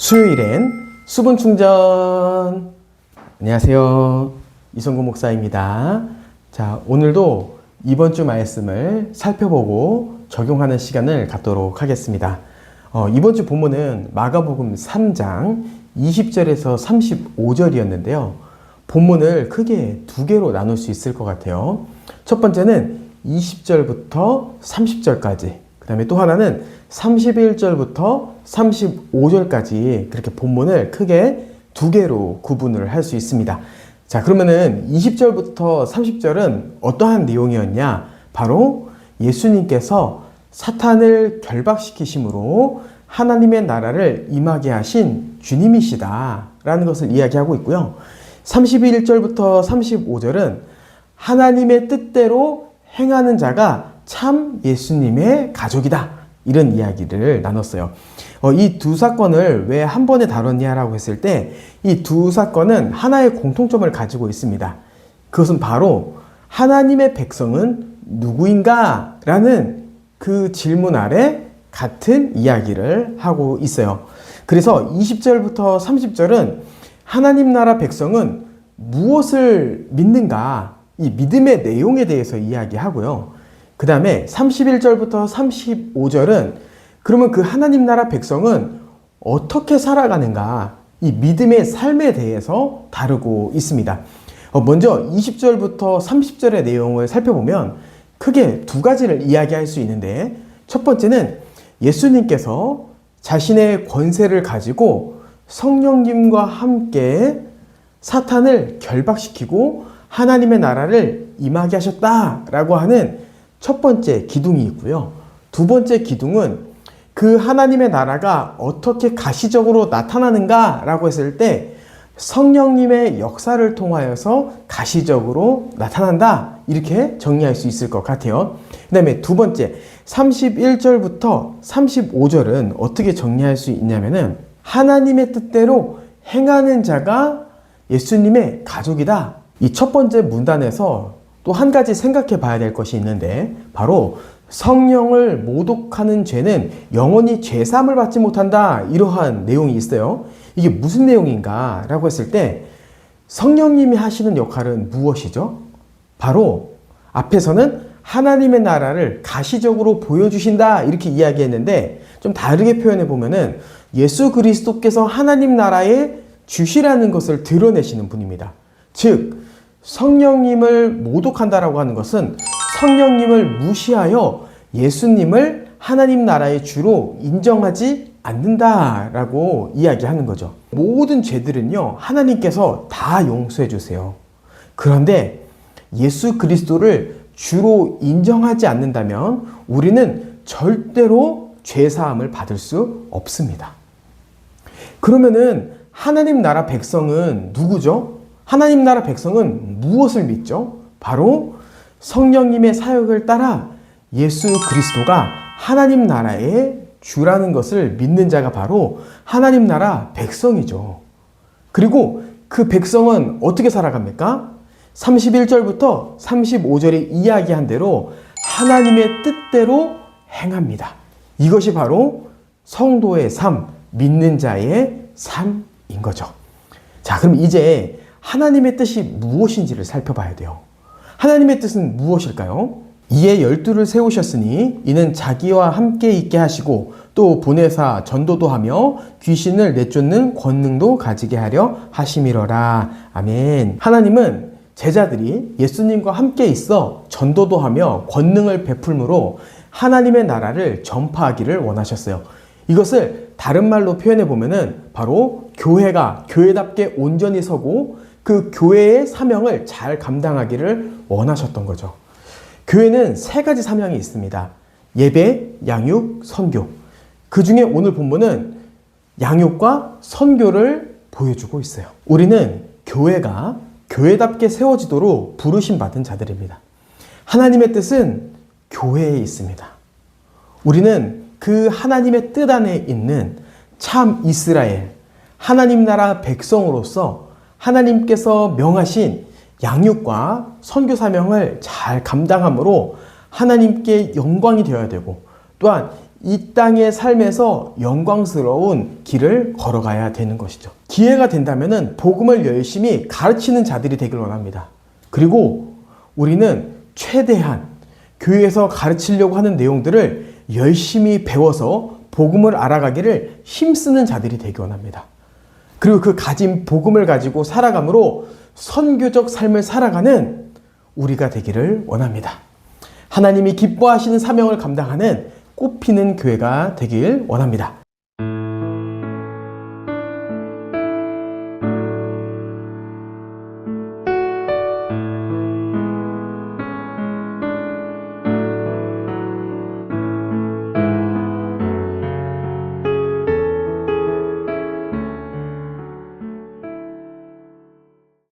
수요일엔 수분 충전. 안녕하세요. 이성구 목사입니다. 자, 오늘도 이번 주 말씀을 살펴보고 적용하는 시간을 갖도록 하겠습니다. 이번 주 본문은 마가복음 3장 20절에서 35절이었는데요. 본문을 크게 두 개로 나눌 수 있을 것 같아요. 첫 번째는 20절부터 30절까지, 그 다음에 또 하나는 31절부터 35절까지 그렇게 본문을 크게 두 개로 구분을 할 수 있습니다. 자, 그러면은 20절부터 30절은 어떠한 내용이었냐? 바로 예수님께서 사탄을 결박시키심으로 하나님의 나라를 임하게 하신 주님이시다 라는 것을 이야기하고 있고요. 31절부터 35절은 하나님의 뜻대로 행하는 자가 참 예수님의 가족이다, 이런 이야기를 나눴어요. 이 두 사건을 왜 한 번에 다뤘냐라고 했을 때 이 두 사건은 하나의 공통점을 가지고 있습니다. 그것은 바로 하나님의 백성은 누구인가? 라는 그 질문 아래 같은 이야기를 하고 있어요. 그래서 20절부터 30절은 하나님 나라 백성은 무엇을 믿는가? 이 믿음의 내용에 대해서 이야기하고요. 그 다음에 31절부터 35절은 그러면 그 하나님 나라 백성은 어떻게 살아가는가? 이 믿음의 삶에 대해서 다루고 있습니다. 먼저 20절부터 30절의 내용을 살펴보면 크게 두 가지를 이야기할 수 있는데, 첫 번째는 예수님께서 자신의 권세를 가지고 성령님과 함께 사탄을 결박시키고 하나님의 나라를 임하게 하셨다라고 하는 첫 번째 기둥이 있고요. 두 번째 기둥은 그 하나님의 나라가 어떻게 가시적으로 나타나는가라고 했을 때 성령님의 역사를 통하여서 가시적으로 나타난다, 이렇게 정리할 수 있을 것 같아요. 그 다음에 두 번째 31절부터 35절은 어떻게 정리할 수 있냐면은 하나님의 뜻대로 행하는 자가 예수님의 가족이다. 이 첫 번째 문단에서 또 한 가지 생각해 봐야 될 것이 있는데, 바로 성령을 모독하는 죄는 영원히 죄사함을 받지 못한다, 이러한 내용이 있어요. 이게 무슨 내용인가 라고 했을 때 성령님이 하시는 역할은 무엇이죠? 바로 앞에서는 하나님의 나라를 가시적으로 보여주신다, 이렇게 이야기했는데 좀 다르게 표현해 보면은 예수 그리스도께서 하나님 나라의 주시라는 것을 드러내시는 분입니다. 즉 성령님을 모독한다라고 하는 것은 성령님을 무시하여 예수님을 하나님 나라의 주로 인정하지 않는다라고 이야기하는 거죠. 모든 죄들은요, 하나님께서 다 용서해 주세요. 그런데 예수 그리스도를 주로 인정하지 않는다면 우리는 절대로 죄사함을 받을 수 없습니다. 그러면은 하나님 나라 백성은 누구죠? 하나님 나라 백성은 무엇을 믿죠? 바로 성령님의 사역을 따라 예수 그리스도가 하나님 나라의 주라는 것을 믿는 자가 바로 하나님 나라 백성이죠. 그리고 그 백성은 어떻게 살아갑니까? 31절부터 35절에 이야기한 대로 하나님의 뜻대로 행합니다. 이것이 바로 성도의 삶, 믿는 자의 삶인 거죠. 자, 그럼 이제 하나님의 뜻이 무엇인지를 살펴봐야 돼요. 하나님의 뜻은 무엇일까요? 이에 12를 세우셨으니 이는 자기와 함께 있게 하시고 또 보내사 전도도 하며 귀신을 내쫓는 권능도 가지게 하려 하심이러라. 아멘. 하나님은 제자들이 예수님과 함께 있어 전도도 하며 권능을 베풀므로 하나님의 나라를 전파하기를 원하셨어요. 이것을 다른 말로 표현해 보면은 바로 교회가 교회답게 온전히 서고 그 교회의 사명을 잘 감당하기를 원하셨던 거죠. 교회는 세 가지 사명이 있습니다. 예배, 양육, 선교. 그 중에 오늘 본문은 양육과 선교를 보여주고 있어요. 우리는 교회가 교회답게 세워지도록 부르심 받은 자들입니다. 하나님의 뜻은 교회에 있습니다. 우리는 그 하나님의 뜻 안에 있는 참 이스라엘, 하나님 나라 백성으로서 하나님께서 명하신 양육과 선교 사명을 잘 감당함으로 하나님께 영광이 되어야 되고, 또한 이 땅의 삶에서 영광스러운 길을 걸어가야 되는 것이죠. 기회가 된다면 복음을 열심히 가르치는 자들이 되길 원합니다. 그리고 우리는 최대한 교회에서 가르치려고 하는 내용들을 열심히 배워서 복음을 알아가기를 힘쓰는 자들이 되길 원합니다. 그리고 그 가진 복음을 가지고 살아감으로 선교적 삶을 살아가는 우리가 되기를 원합니다. 하나님이 기뻐하시는 사명을 감당하는 꽃피는 교회가 되길 원합니다.